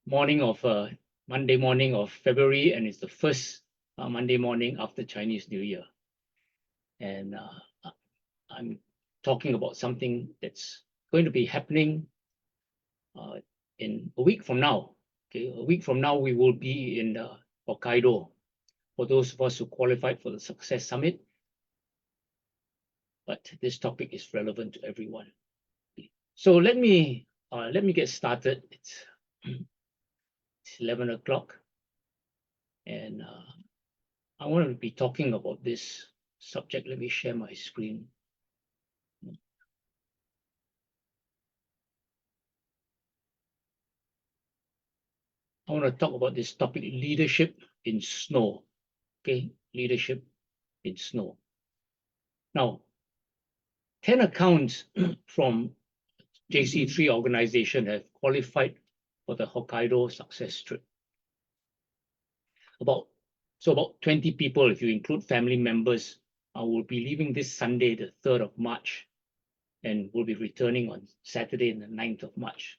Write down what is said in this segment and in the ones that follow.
morning of Monday morning of February, and it's the first Monday morning after Chinese New Year. And I'm talking about something that's going to be happening in a week from now. Okay, a week from now, we will be in Hokkaido for those of us who qualified for the Success Summit. But this topic is relevant to everyone. So let me get started. It's 11 o'clock, and I want to be talking about this subject. Let me share my screen. I want to talk about this topic, leadership in snow. Okay, leadership in snow. Now, 10 accounts from JC3 organization have qualified for the Hokkaido success trip. About 20 people, if you include family members, will be leaving this Sunday, the 3rd of March, and will be returning on Saturday, the 9th of March.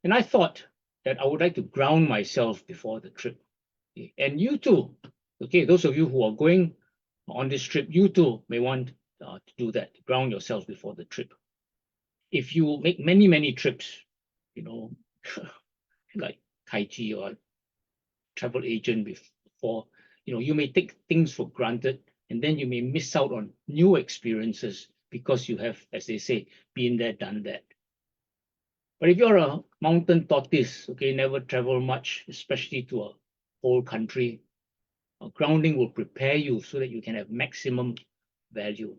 And I thought that I would like to ground myself before the trip. Okay? And you too, okay, those of you who are going on this trip, you too may want to do that, to ground yourselves before the trip. If you make many trips, you know, like Kaiji or travel agent before, you may take things for granted, and then you may miss out on new experiences because you have, as they say, been there, done that. But if you're a mountain tortoise, okay, never travel much, especially to a whole country, grounding will prepare you so that you can have maximum value.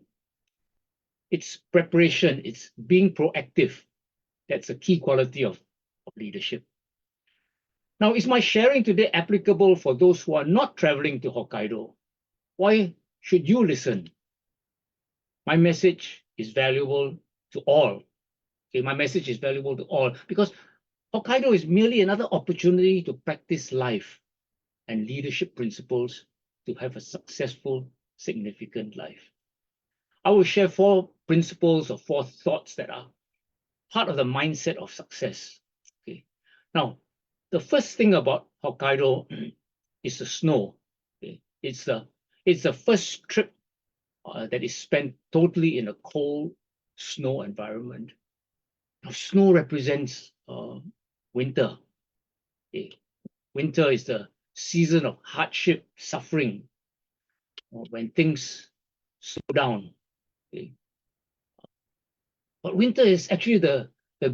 It's preparation, it's being proactive. That's a key quality of leadership. Now, is my sharing today applicable for those who are not traveling to Hokkaido? Why should you listen? My message is valuable to all. Okay, my message is valuable to all because Hokkaido is merely another opportunity to practice life and leadership principles to have a successful, significant life. I will share 4 principles or 4 thoughts that are part of the mindset of success. Okay. Now, the first thing about Hokkaido is the snow. Okay. It's the first trip that is spent totally in a cold snow environment. Now, snow represents winter. Okay. Winter is the season of hardship, suffering, when things slow down. Okay. But winter is actually the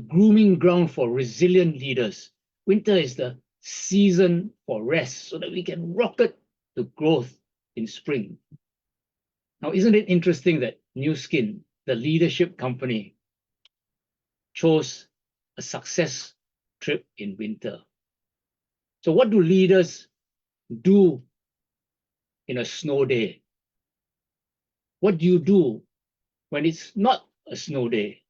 grooming ground for resilient leaders. Winter is the season for rest so that we can rocket to growth in spring. Now, isn't it interesting that New Skin, the leadership company, chose a success trip in winter? So what do leaders do in a snow day? What do you do when it's not a snow day?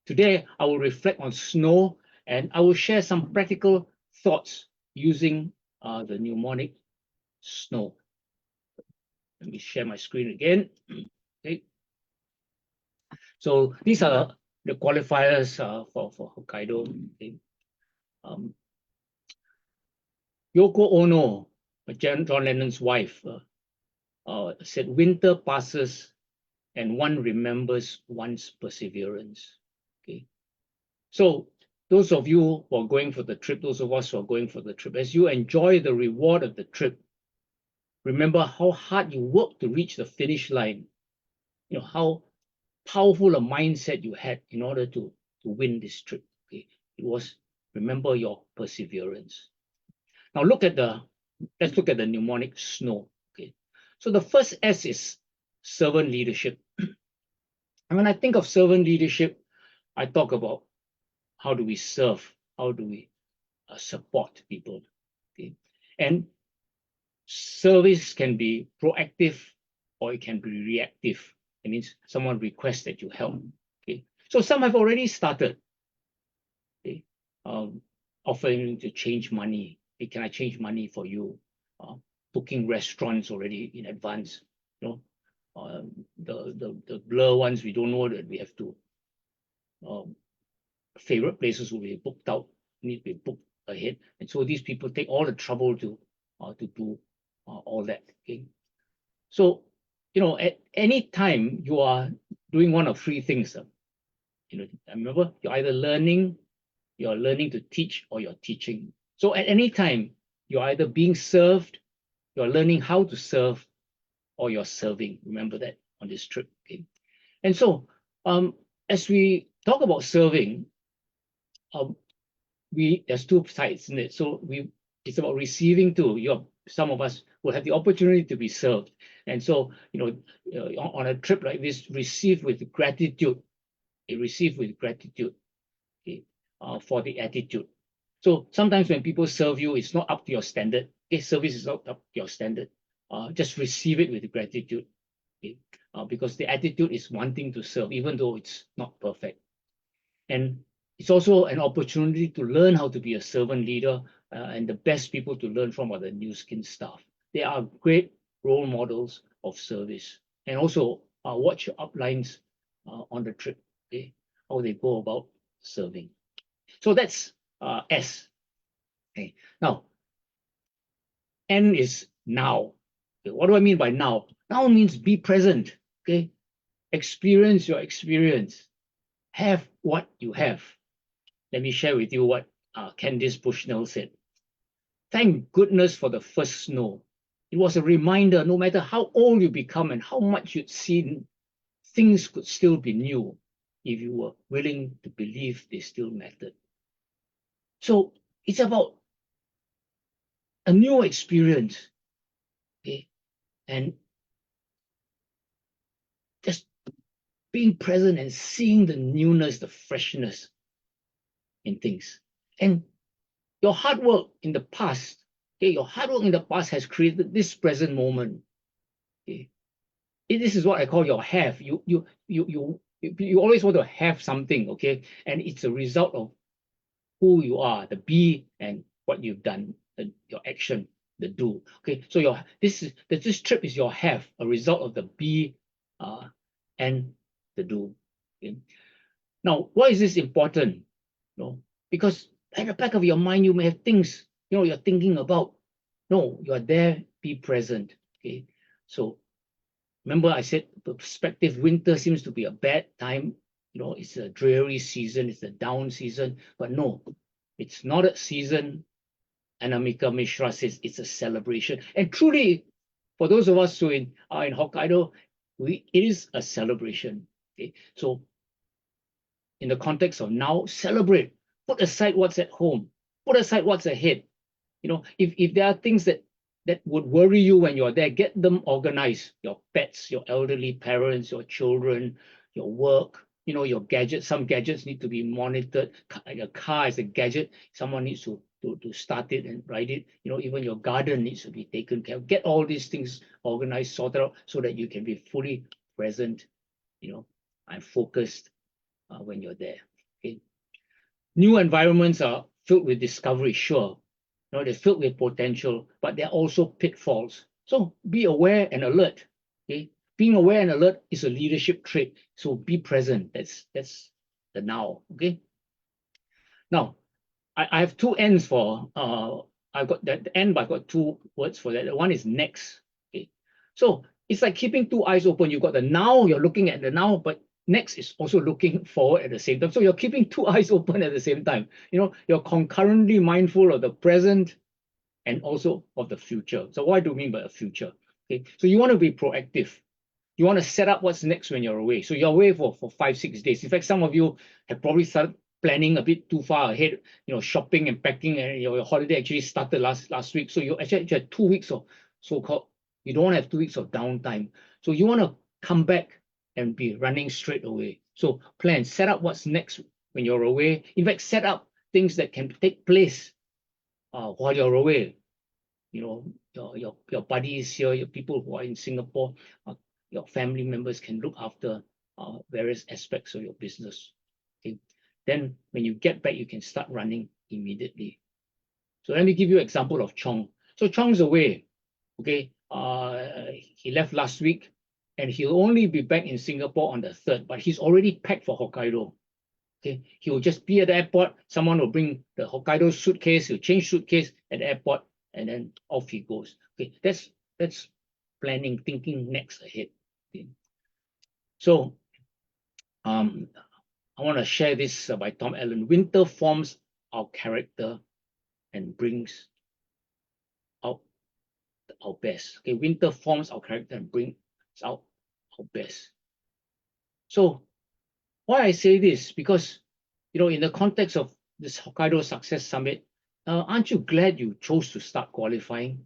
Today, I will reflect on snow, and I will share some practical thoughts using the mnemonic snow. Let me share my screen again. Okay. So these are the qualifiers for Hokkaido. Okay. Yoko Ono, John Lennon's wife, said, "Winter passes and one remembers one's perseverance." Okay. So those of you who are going for the trip, those of us who are going for the trip, as you enjoy the reward of the trip, remember how hard you worked to reach the finish line. How powerful a mindset you had in order to win this trip. Okay. It was, remember your perseverance. Now let's look at the mnemonic snow. Okay. So the first S is servant leadership. And when I think of servant leadership, I talk about how do we serve? How do we support people? Okay. And service can be proactive or it can be reactive. It means someone requests that you help. Okay. So some have already started. Okay. Offering to change money. Hey, can I change money for you? Booking restaurants already in advance. The blur ones, we don't know that we have to. Favorite places will be booked out, need to be booked ahead. And so these people take all the trouble to do all that. Okay. So, at any time you are doing one of three things. Remember, you're either learning, you're learning to teach, or you're teaching. So at any time, you're either being served, you're learning how to serve, or you're serving. Remember that on this trip. Okay. And so, as we talk about serving, there's two sides in it. So it's about receiving too. Some of us will have the opportunity to be served, and so on a trip like this, receive with gratitude. Receive with gratitude, okay, for the attitude. So sometimes when people serve you, it's not up to your standard. Okay, service is not up to your standard. Just receive it with gratitude, okay? Because the attitude is wanting to serve, even though it's not perfect. And it's also an opportunity to learn how to be a servant leader, and the best people to learn from are the New Skin staff. They are great role models of service. And also watch your uplines on the trip, okay, how they go about serving. So that's S. Okay. Now, N is now. Okay, what do I mean by now? Now means be present. Okay, experience your experience. Have what you have. Let me share with you what Candice Bushnell said. Thank goodness for the first snow. It was a reminder, no matter how old you become and how much you'd seen, things could still be new if you were willing to believe they still mattered. So it's about a new experience, okay? And just being present and seeing the newness, the freshness in things. And your hard work in the past, okay, your hard work in the past has created this present moment. Okay? This is what I call your have. You always want to have something, okay? And it's a result of who you are, the be, and what you've done, your action, the do. Okay, so this trip is your have, a result of the be and the do. Okay? Now, why is this important? Because at the back of your mind, you may have things you're thinking about. No, you are there, be present. Okay, so remember I said perspective, winter seems to be a bad time. It's a dreary season, it's a down season, but no, it's not a season. Anamika Mishra says it's a celebration. And truly, for those of us who are in Hokkaido, it is a celebration. Okay? So in the context of now, celebrate. Put aside what's at home. Put aside what's ahead. If there are things that would worry you when you're there, get them organized. Your pets, your elderly parents, your children, your work, your gadgets. Some gadgets need to be monitored. Like a car is a gadget. Someone needs to start it and ride it. Even your garden needs to be taken care of. Get all these things organized, sorted out, so that you can be fully present, and focused when you're there. Okay. New environments are filled with discovery, sure. They're filled with potential, but they're also pitfalls. So be aware and alert. Okay, being aware and alert is a leadership trait. So be present. That's the now. Okay. Now, I have two ends for I've got that end, but I've got two words for that. One is next. Okay, so it's like keeping two eyes open. You've got the now. You're looking at the now, but next is also looking forward at the same time. So you're keeping two eyes open at the same time. You're concurrently mindful of the present and also of the future. So what do you mean by the future? Okay, so you want to be proactive. You want to set up what's next when you're away. So you're away for 5-6 days. In fact, some of you have probably started planning a bit too far ahead, shopping and packing, and your holiday actually started last week. So you actually had 2 weeks of so-called, you don't want to have 2 weeks of downtime. So you want to come back and be running straight away. So plan, set up what's next when you're away. In fact, set up things that can take place while you're away. Your buddies here, your people who are in Singapore, your family members can look after various aspects of your business. Okay. Then when you get back, you can start running immediately. So let me give you an example of Chong. So Chong's away. Okay, he left last week, and he'll only be back in Singapore on the 3rd, but he's already packed for Hokkaido. Okay, he will just be at the airport. Someone will bring the Hokkaido suitcase. He'll change suitcase at the airport, and then off he goes. Okay, that's planning, thinking next ahead. Okay. So, I want to share this by Tom Allen. Winter forms our character and brings out our best. Okay, winter forms our character and brings out our best. So, why I say this? Because, in the context of this Hokkaido Success Summit, aren't you glad you chose to start qualifying?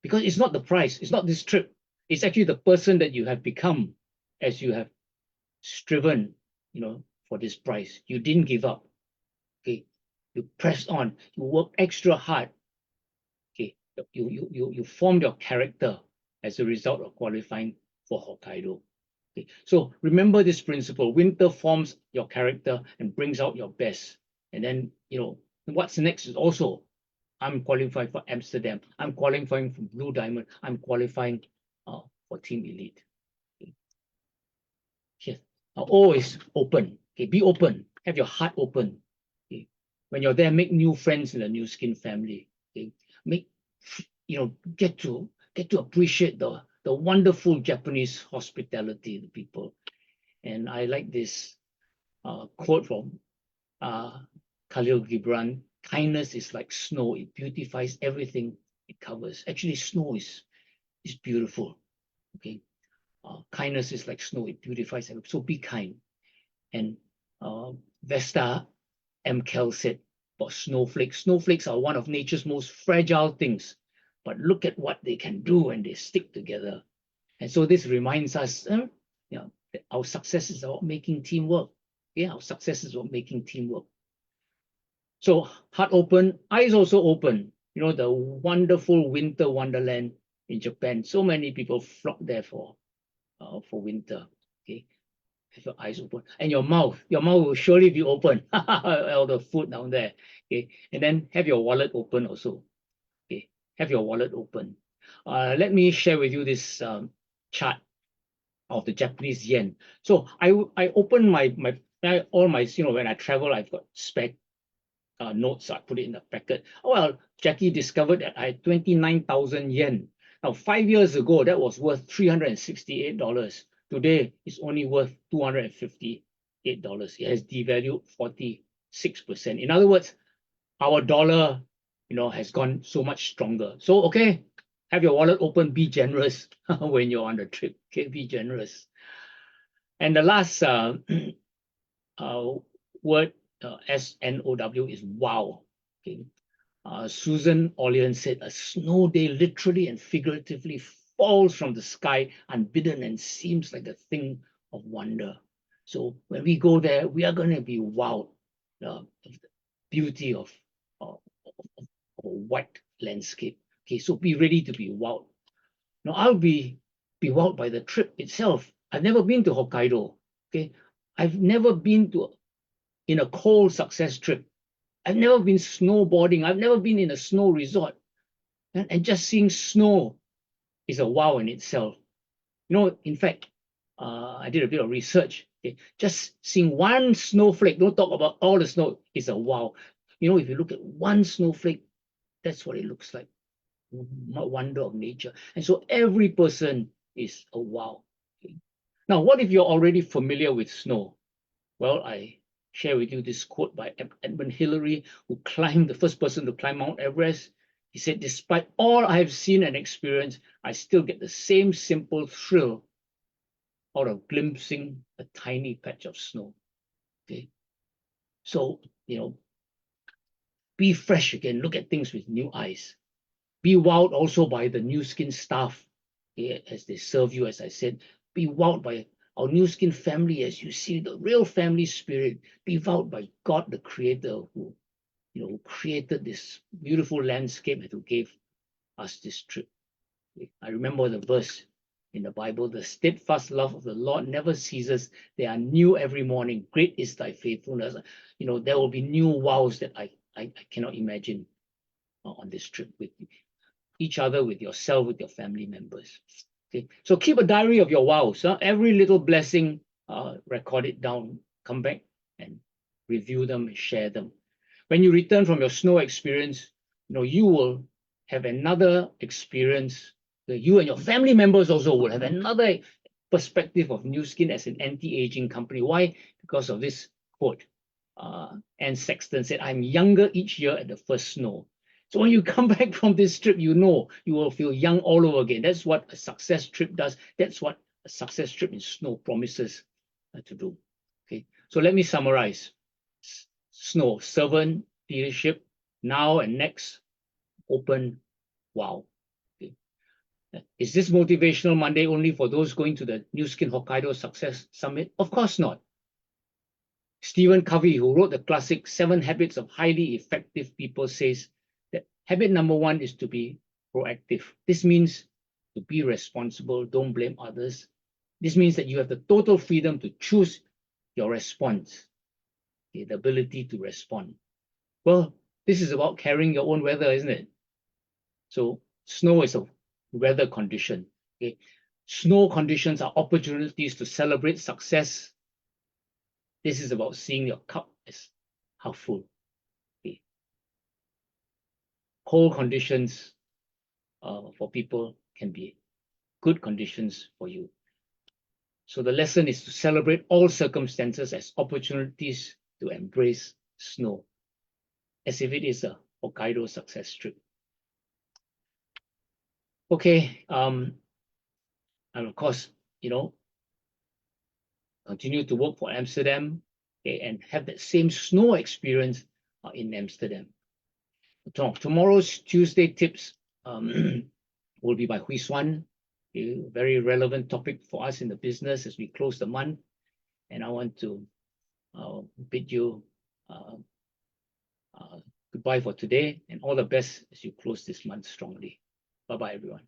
Because it's not the price, it's not this trip. It's actually the person that you have become as you have striven, for this prize. You didn't give up. Okay, you pressed on. You worked extra hard. Okay, you formed your character as a result of qualifying for Hokkaido. Okay, so remember this principle: winter forms your character and brings out your best. And then, what's next is also, I'm qualifying for Amsterdam. I'm qualifying for Blue Diamond. I'm qualifying for Team Elite. Okay. Yes. Always open. Okay, be open. Have your heart open. Okay. When you're there, make new friends in the Nu Skin family. Okay. Get to appreciate the wonderful Japanese hospitality, the people. And I like this quote from Khalil Gibran: kindness is like snow. It beautifies everything it covers. Actually, snow is beautiful. Okay. Kindness is like snow. It beautifies everything. So be kind. And Vesta M. Kell said about snowflakes. Snowflakes are one of nature's most fragile things, but look at what they can do when they stick together. And so this reminds us, that our success is about making teamwork. Yeah, our success is about making teamwork. So heart open, eyes also open. The wonderful winter wonderland in Japan. So many people flock there for winter. Okay, have your eyes open, and your mouth will surely be open. All the food down there. Okay, and then have your wallet open also. Okay, have your wallet open. Let me share with you this chart of the Japanese yen. So I open all my when I travel, I've got spare notes. So I put it in the packet. Well, Jackie discovered that I had 29,000 yen. Now 5 years ago, that was worth $368. Today, it's only worth $258. It has devalued 46%. In other words, our dollar, has gone so much stronger. So, okay, have your wallet open, be generous when you're on the trip. Okay, be generous. And the last word, SNOW, is wow. Okay. Susan Orlean said, a snow day literally and figuratively falls from the sky unbidden and seems like a thing of wonder. So when we go there, we are going to be wowed of the beauty of a white landscape. Okay, so be ready to be wowed. Now I'll be wowed by the trip itself. I've never been to Hokkaido. Okay, I've never been in a cold success trip. I've never been snowboarding. I've never been in a snow resort. And just seeing snow is a wow in itself. In fact, I did a bit of research. Okay? Just seeing one snowflake, don't talk about all the snow, is a wow. If you look at one snowflake, that's what it looks like. Wonder of nature. And so every person is a wow. Okay? Now, what if you're already familiar with snow? Well, I share with you this quote by Edmund Hillary, who climbed, the first person to climb Mount Everest. He said, despite all I've seen and experienced, I still get the same simple thrill out of glimpsing a tiny patch of snow. Okay. So, be fresh again, look at things with new eyes. Be wowed also by the Nu Skin staff, okay, as they serve you, as I said. Be wowed by our Nu Skin family as you see the real family spirit. Be wowed by God, the Creator, who created this beautiful landscape and who gave us this trip. I remember the verse in the Bible: the steadfast love of the Lord never ceases. They are new every morning. Great is thy faithfulness. There will be new wows that I cannot imagine on this trip with each other, with yourself, with your family members. Okay, so keep a diary of your wows. Every little blessing, record it down. Come back and review them and share them. When you return from your snow experience, you will have another experience. You and your family members also will have another perspective of Nu Skin as an anti-aging company. Why? Because of this quote. Anne Sexton said, "I'm younger each year at the first snow." So when you come back from this trip, you will feel young all over again. That's what a success trip does. That's what a success trip in snow promises to do. Okay, so let me summarize. Snow, servant leadership, now and next, open, wow. Okay. Is this Motivational Monday only for those going to the Nu Skin Hokkaido Success Summit? Of course not. Stephen Covey, who wrote the classic 7 Habits of Highly Effective People, says that habit number 1 is to be proactive. This means to be responsible, don't blame others. This means that you have the total freedom to choose your response, the ability to respond. Well, this is about carrying your own weather, isn't it? So snow is a weather condition. Okay? Snow conditions are opportunities to celebrate success. This is about seeing your cup as half full. Okay? Cold conditions for people can be good conditions for you. So the lesson is to celebrate all circumstances as opportunities to embrace snow, as if it is a Hokkaido success trip. Okay, and of course, continue to work for Amsterdam, okay, and have that same snow experience in Amsterdam. Tomorrow's Tuesday tips will be by Hui Xuan, a very relevant topic for us in the business as we close the month. And I want to bid you goodbye for today and all the best as you close this month strongly. Bye-bye, everyone.